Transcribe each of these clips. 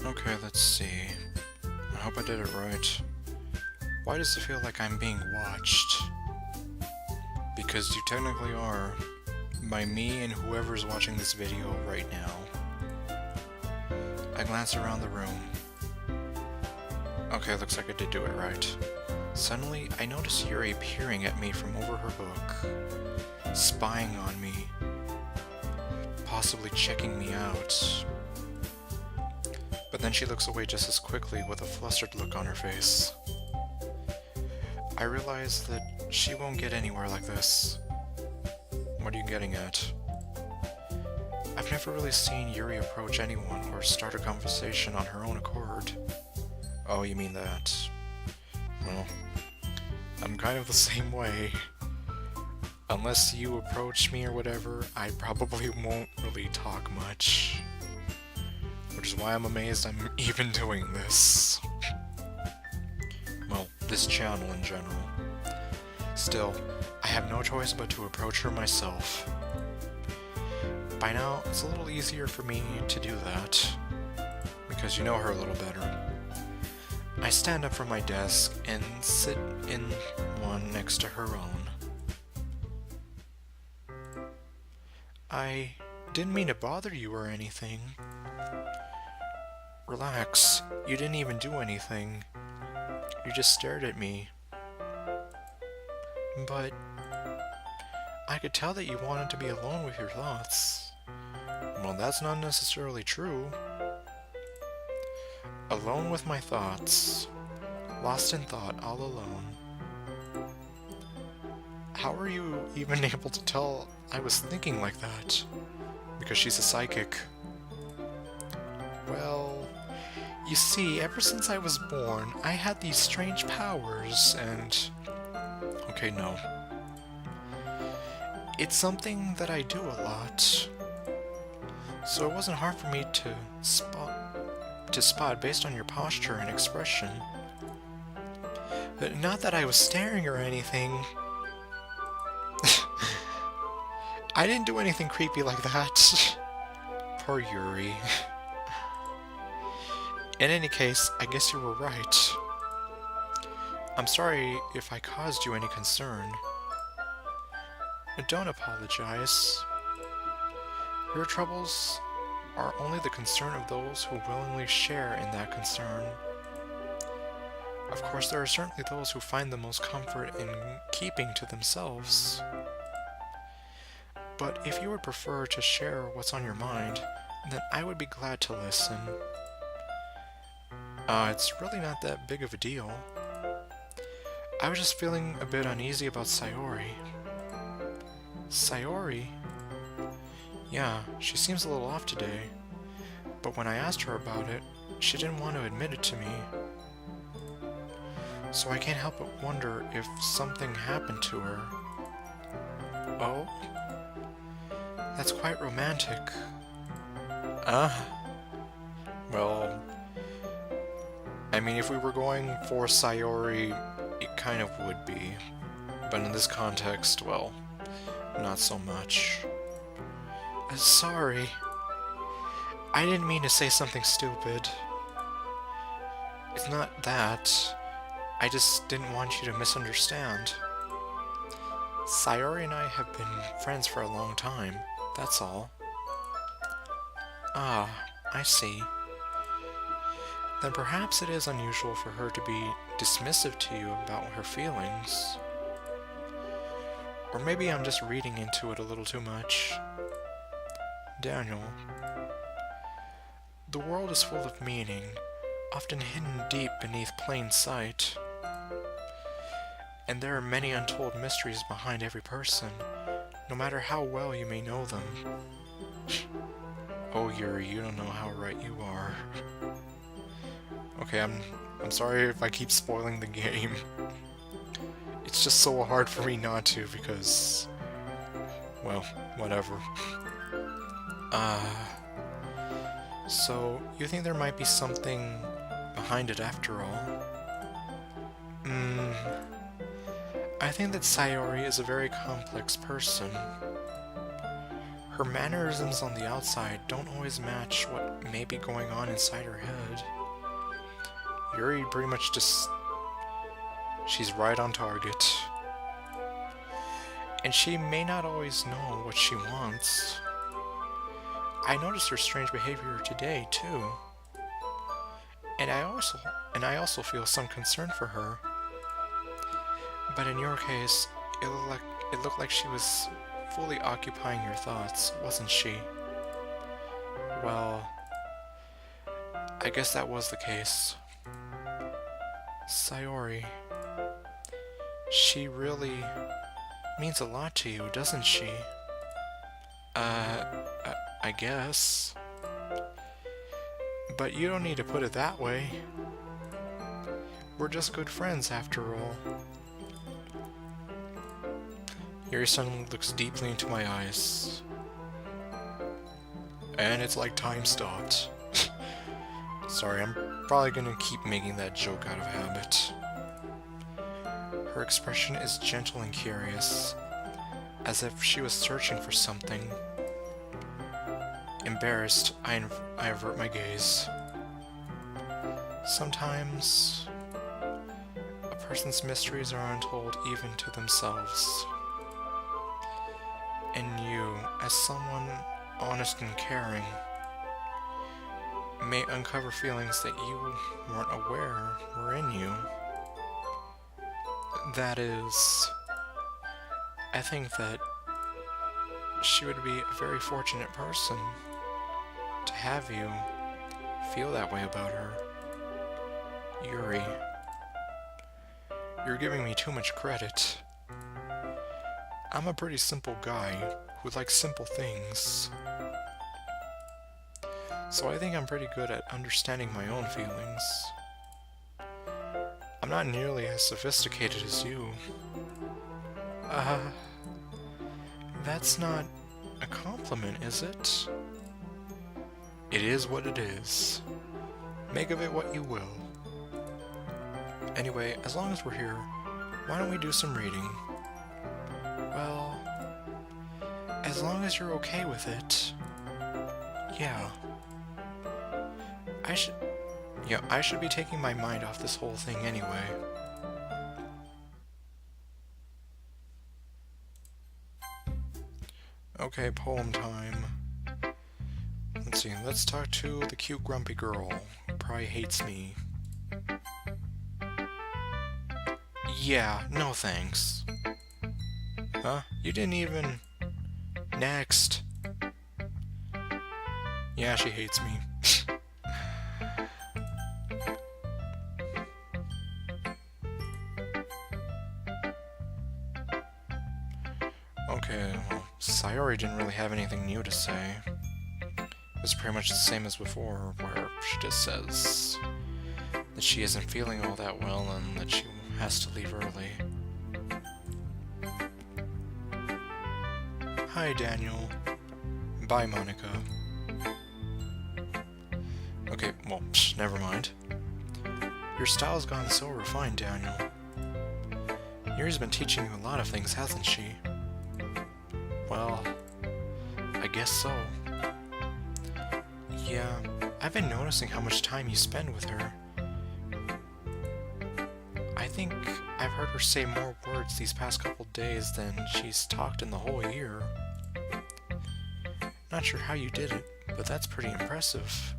Okay, let's see. I hope I did it right. Why does it feel like I'm being watched? Because you technically are, by me and whoever's watching this video right now. I glance around the room. Okay, looks like I did do it right. Suddenly, I notice Yuri peering at me from over her book, spying on me, possibly checking me out. But then she looks away just as quickly with a flustered look on her face. I realize that she won't get anywhere like this. What are you getting at? I've never really seen Yuri approach anyone or start a conversation on her own accord. Oh, you mean that? Well, I'm kind of the same way. Unless you approach me or whatever, I probably won't really talk much. Which is why I'm amazed I'm even doing this. Well, this channel in general. Still, I have no choice but to approach her myself. By now, it's a little easier for me to do that, because you know her a little better. I stand up from my desk and sit in one next to her own. I didn't mean to bother you or anything. Relax, you didn't even do anything. You just stared at me. But I could tell that you wanted to be alone with your thoughts. Well, that's not necessarily true. Alone with my thoughts. Lost in thought, all alone. How are you even able to tell I was thinking like that? Because she's a psychic. Well, you see, ever since I was born, I had these strange powers, and... Okay, no. It's something that I do a lot. So it wasn't hard for me to spot based on your posture and expression. But not that I was staring or anything. I didn't do anything creepy like that. Poor Yuri. In any case, I guess you were right. I'm sorry if I caused you any concern. But don't apologize. Your troubles are only the concern of those who willingly share in that concern. Of course, there are certainly those who find the most comfort in keeping to themselves. But if you would prefer to share what's on your mind, then I would be glad to listen. It's really not that big of a deal. I was just feeling a bit uneasy about Sayori. Sayori? Yeah, she seems a little off today. But when I asked her about it, she didn't want to admit it to me. So I can't help but wonder if something happened to her. Oh? That's quite romantic. Well... I mean, if we were going for Sayori, it kind of would be. But in this context, well, not so much. Sorry. I didn't mean to say something stupid. It's not that. I just didn't want you to misunderstand. Sayori and I have been friends for a long time, that's all. Ah, I see. Then perhaps it is unusual for her to be dismissive to you about her feelings. Or maybe I'm just reading into it a little too much. Daniel, the world is full of meaning, often hidden deep beneath plain sight. And there are many untold mysteries behind every person, no matter how well you may know them. Oh, Yuri, you don't know how right you are. Okay, I'm sorry if I keep spoiling the game. It's just so hard for me not to because... well, whatever. So, you think there might be something behind it after all? I think that Sayori is a very complex person. her mannerisms on the outside don't always match what may be going on inside her head. Yuri pretty much just... she's right on target. And she may not always know what she wants. I noticed her strange behavior today, too. And I also feel some concern for her. But in your case, it looked like she was fully occupying your thoughts, wasn't she? Well, I guess that was the case. Sayori, she really means a lot to you, doesn't she? I guess. But you don't need to put it that way. We're just good friends, after all. Yuri-san looks deeply into my eyes. And it's like time stopped. Sorry, I'm probably gonna keep making that joke out of habit. Her expression is gentle and curious, as if she was searching for something. Embarrassed, I avert my gaze. Sometimes, a person's mysteries are untold even to themselves. And you, as someone honest and caring, may uncover feelings that you weren't aware were in you. That is, I think that she would be a very fortunate person to have you feel that way about her. Yuri, you're giving me too much credit. I'm a pretty simple guy who likes simple things. So I think I'm pretty good at understanding my own feelings. I'm not nearly as sophisticated as you. That's not a compliment, is it? It is what it is. Make of it what you will. Anyway, as long as we're here, why don't we do some reading? Well, as long as you're okay with it. Yeah. I should be taking my mind off this whole thing anyway. Okay, poem time. Let's see, let's talk to the cute grumpy girl who probably hates me. Yeah, no thanks. Huh? You didn't even... Next. Yeah, she hates me. Okay, well, Sayori didn't really have anything new to say. It was pretty much the same as before, where she just says that she isn't feeling all that well and that she has to leave early. Hi, Daniel. Bye, Monica. Okay, well, never mind. Your style's gone so refined, Daniel. Yuri's been teaching you a lot of things, hasn't she? Well, I guess so. Yeah, I've been noticing how much time you spend with her. I think I've heard her say more words these past couple days than she's talked in the whole year. Not sure how you did it, but that's pretty impressive.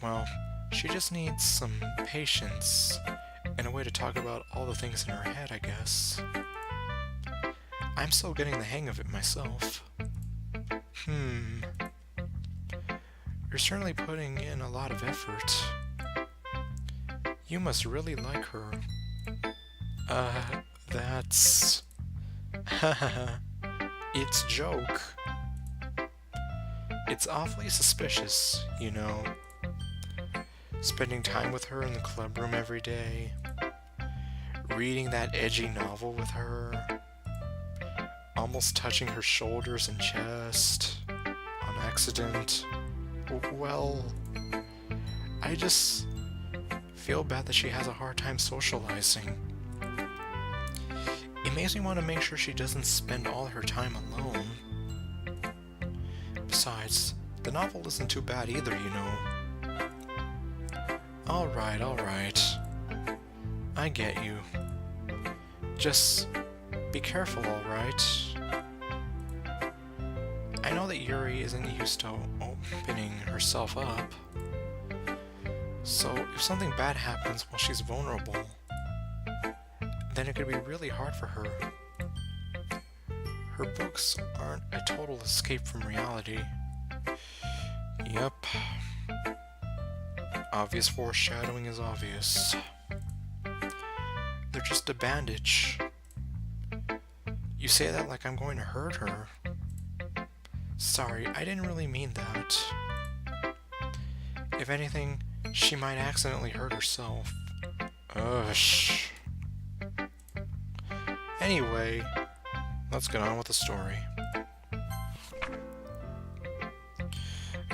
Well, she just needs some patience and a way to talk about all the things in her head, I guess. I'm still getting the hang of it myself. You're certainly putting in a lot of effort. You must really like her. That's... It's joke. It's awfully suspicious, you know. Spending time with her in the club room every day. Reading that edgy novel with her. Almost touching her shoulders and chest. On accident. Well, I just feel bad that she has a hard time socializing. It makes me want to make sure she doesn't spend all her time alone. Besides, the novel isn't too bad either, you know. Alright, alright. I get you. Just be careful, alright? I know that Yuri isn't used to opening herself up. So if something bad happens while she's vulnerable, then it could be really hard for her. Her books aren't a total escape from reality. Yep. Obvious foreshadowing is obvious. They're just a bandage. You say that like I'm going to hurt her. Sorry, I didn't really mean that. If anything, she might accidentally hurt herself. Shh. Anyway, let's get on with the story.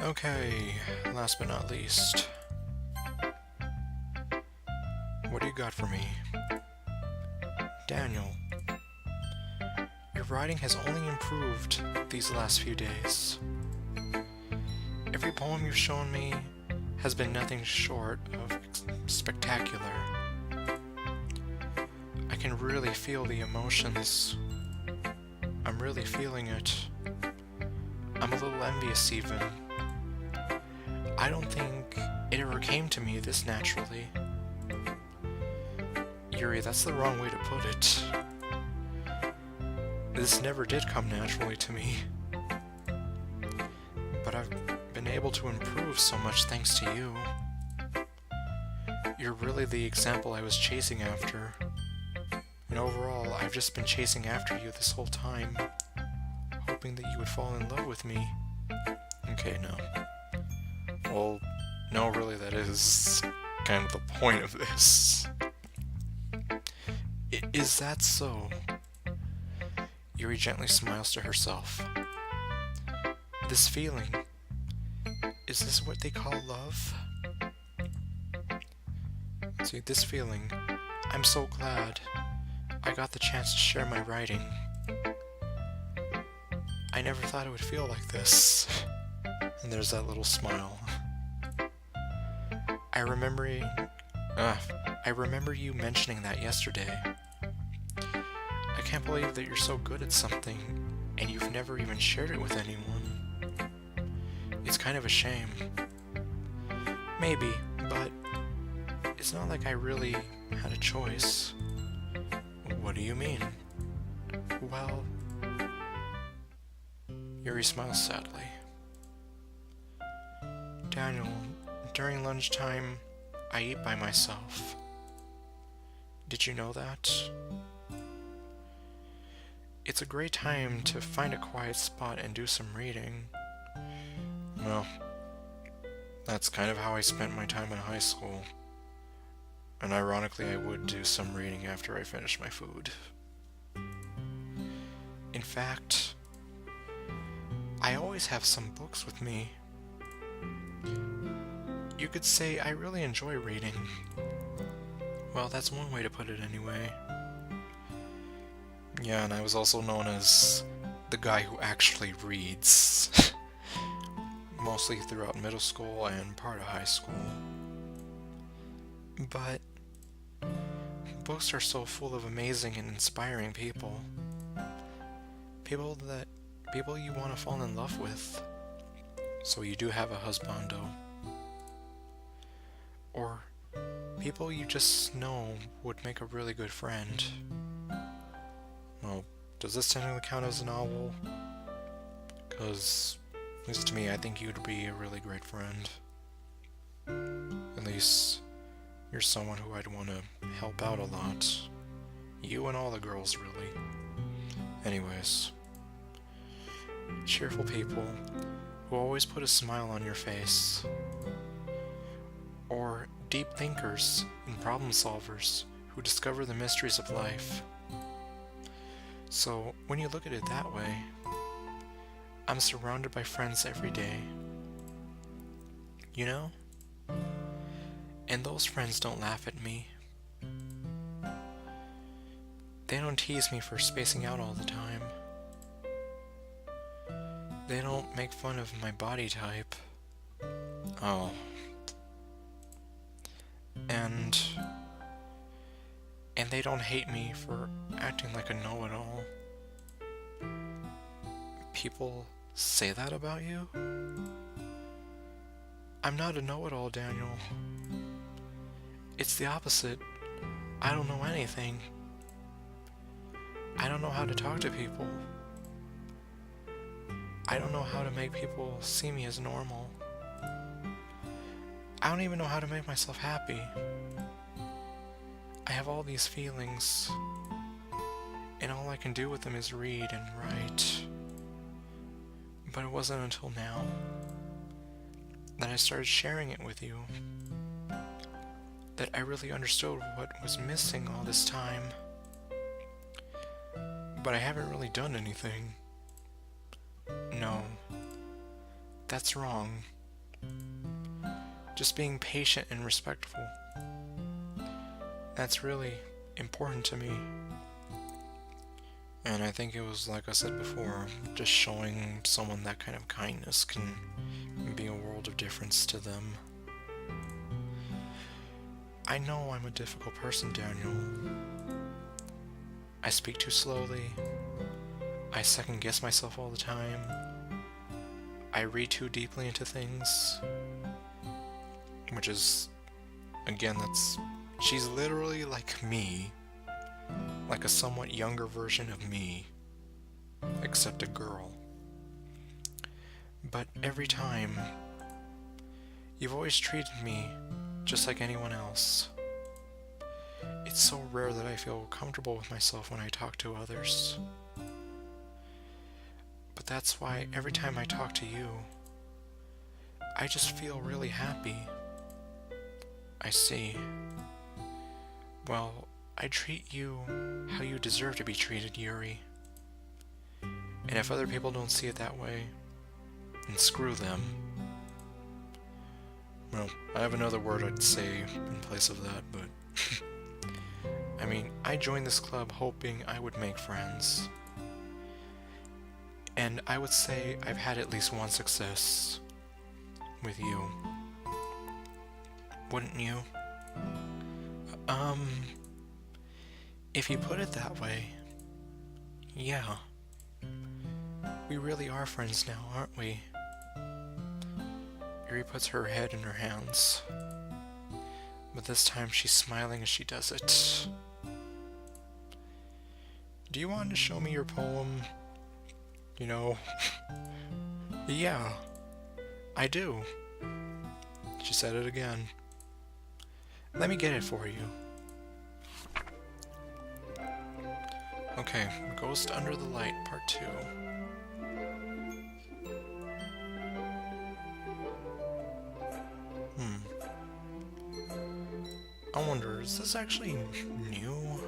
Okay, last but not least. What do you got for me? Daniel, your writing has only improved these last few days. Every poem you've shown me has been nothing short of spectacular. I can really feel the emotions. I'm really feeling it. I'm a little envious even. I don't think it ever came to me this naturally. Yuri, that's the wrong way to put it. This never did come naturally to me. But I've been able to improve so much thanks to you. You're really the example I was chasing after. And overall, I've just been chasing after you this whole time, hoping that you would fall in love with me. Okay, no. Well, no, really, that is kind of the point of this. Is that so? Yuri gently smiles to herself. This feeling, is this what they call love? See, this feeling, I'm so glad I got the chance to share my writing. I never thought it would feel like this. And there's that little smile. I remember you mentioning that yesterday. I can't believe that you're so good at something and you've never even shared it with anyone. It's kind of a shame. Maybe, but it's not like I really had a choice. What do you mean? Well, Yuri smiles sadly. Daniel, during lunchtime, I eat by myself. Did you know that? It's a great time to find a quiet spot and do some reading. Well, that's kind of how I spent my time in high school. And ironically, I would do some reading after I finished my food. In fact, I always have some books with me. You could say I really enjoy reading. Well, that's one way to put it anyway. Yeah, and I was also known as the guy who actually reads. Mostly throughout middle school and part of high school. But books are so full of amazing and inspiring people. People you want to fall in love with. So you do have a husbando. Or people you just know would make a really good friend. Well, does this technically count as a novel? Because, at least to me, I think you'd be a really great friend. At least, you're someone who I'd want to help out a lot. You and all the girls, really. Anyways. Cheerful people who always put a smile on your face. Or deep thinkers and problem solvers who discover the mysteries of life. So, when you look at it that way, I'm surrounded by friends every day. You know? And those friends don't laugh at me. They don't tease me for spacing out all the time. They don't make fun of my body type. Oh. And they don't hate me for acting like a know-it-all. People say that about you? I'm not a know-it-all, Daniel. It's the opposite. I don't know anything. I don't know how to talk to people. I don't know how to make people see me as normal. I don't even know how to make myself happy. I have all these feelings, and all I can do with them is read and write. But it wasn't until now that I started sharing it with you that I really understood what was missing all this time. But I haven't really done anything. No, that's wrong. Just being patient and respectful. That's really important to me. And I think it was, like I said before, just showing someone that kind of kindness can be a world of difference to them. I know I'm a difficult person, Daniel. I speak too slowly. I second guess myself all the time. I read too deeply into things. Which is, again, she's literally like me. Like a somewhat younger version of me. Except a girl. But every time, you've always treated me just like anyone else. It's so rare that I feel comfortable with myself when I talk to others. But that's why every time I talk to you, I just feel really happy. I see. Well, I treat you how you deserve to be treated, Yuri. And if other people don't see it that way, then screw them. Well, I have another word I'd say in place of that, but... I mean, I joined this club hoping I would make friends. And I would say I've had at least one success with you. Wouldn't you? If you put it that way, yeah. We really are friends now, aren't we? Yuri puts her head in her hands. But this time she's smiling as she does it. Do you want to show me your poem? You know? Yeah, I do. She said it again. Let me get it for you. Okay, Ghost Under the Light, Part 2. I wonder, is this actually new?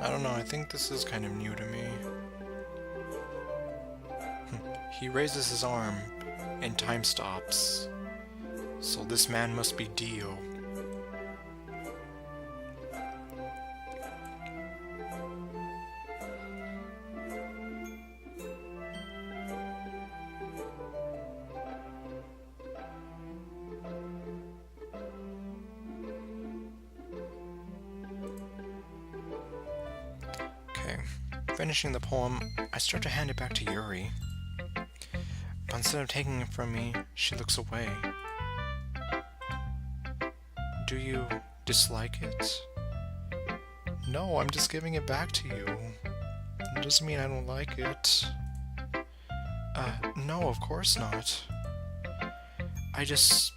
I don't know, I think this is kind of new to me. He raises his arm, and time stops. So this man must be Dio. Okay, finishing the poem, I start to hand it back to Yuri. But instead of taking it from me, she looks away. Do you dislike it? No, I'm just giving it back to you. It doesn't mean I don't like it. No, of course not. I just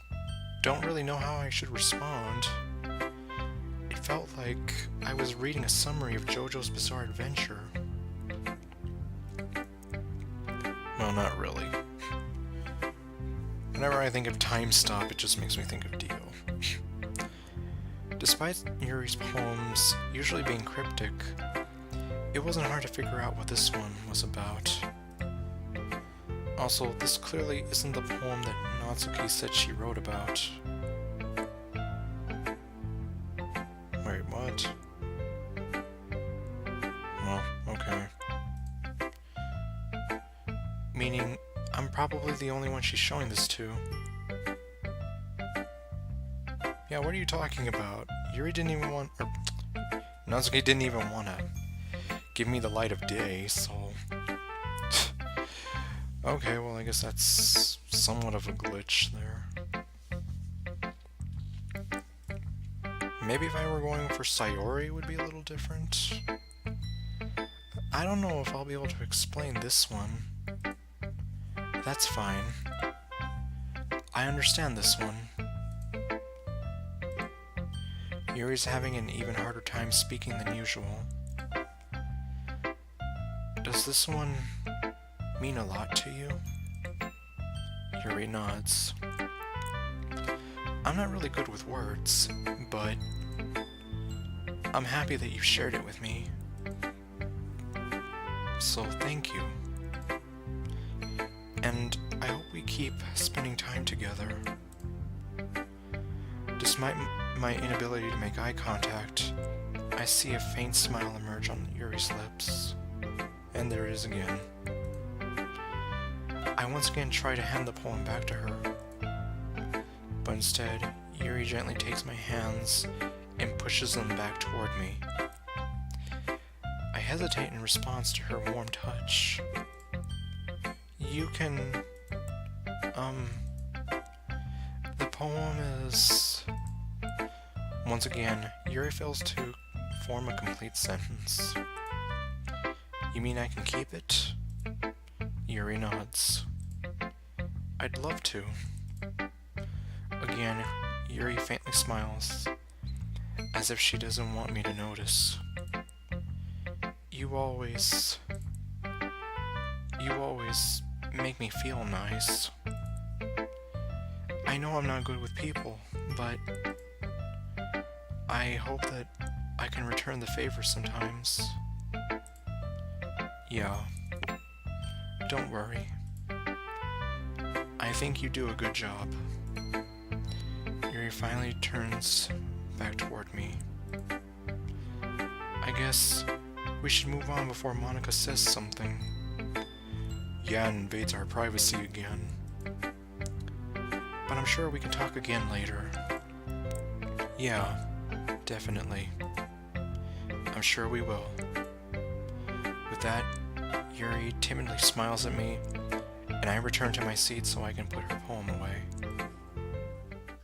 don't really know how I should respond. It felt like I was reading a summary of JoJo's Bizarre Adventure. Well, not really. Whenever I think of Time Stop, it just makes me think of Dio. Despite Yuri's poems usually being cryptic, it wasn't hard to figure out what this one was about. Also, this clearly isn't the poem that Natsuki said she wrote about. Wait, what? Well, okay. Meaning, I'm probably the only one she's showing this to. Yeah, what are you talking about? Yuri didn't even want... or Natsuki didn't even want to give me the light of day, so... Okay, well, I guess that's somewhat of a glitch there. Maybe if I were going for Sayori, it would be a little different. I don't know if I'll be able to explain this one. That's fine. I understand this one. Yuri's having an even harder time speaking than usual. Does this one mean a lot to you? Yuri nods. I'm not really good with words, but I'm happy that you shared it with me. So thank you. And I hope we keep spending time together. Despite my inability to make eye contact, I see a faint smile emerge on Yuri's lips. And there it is again. I once again try to hand the poem back to her, but instead, Yuri gently takes my hands and pushes them back toward me. I hesitate in response to her warm touch. You can... The poem is... Once again, Yuri fails to form a complete sentence. You mean I can keep it? Yuri nods. I'd love to. Again, Yuri faintly smiles, as if she doesn't want me to notice. You always make me feel nice. I know I'm not good with people, but I hope that I can return the favor sometimes. Yeah. Don't worry. I think you do a good job. Yuri finally turns back toward me. I guess we should move on before Monica says something. Yeah, and invades our privacy again. But I'm sure we can talk again later. Yeah, definitely. I'm sure we will. With that, Yuri timidly smiles at me, and I return to my seat so I can put her poem away.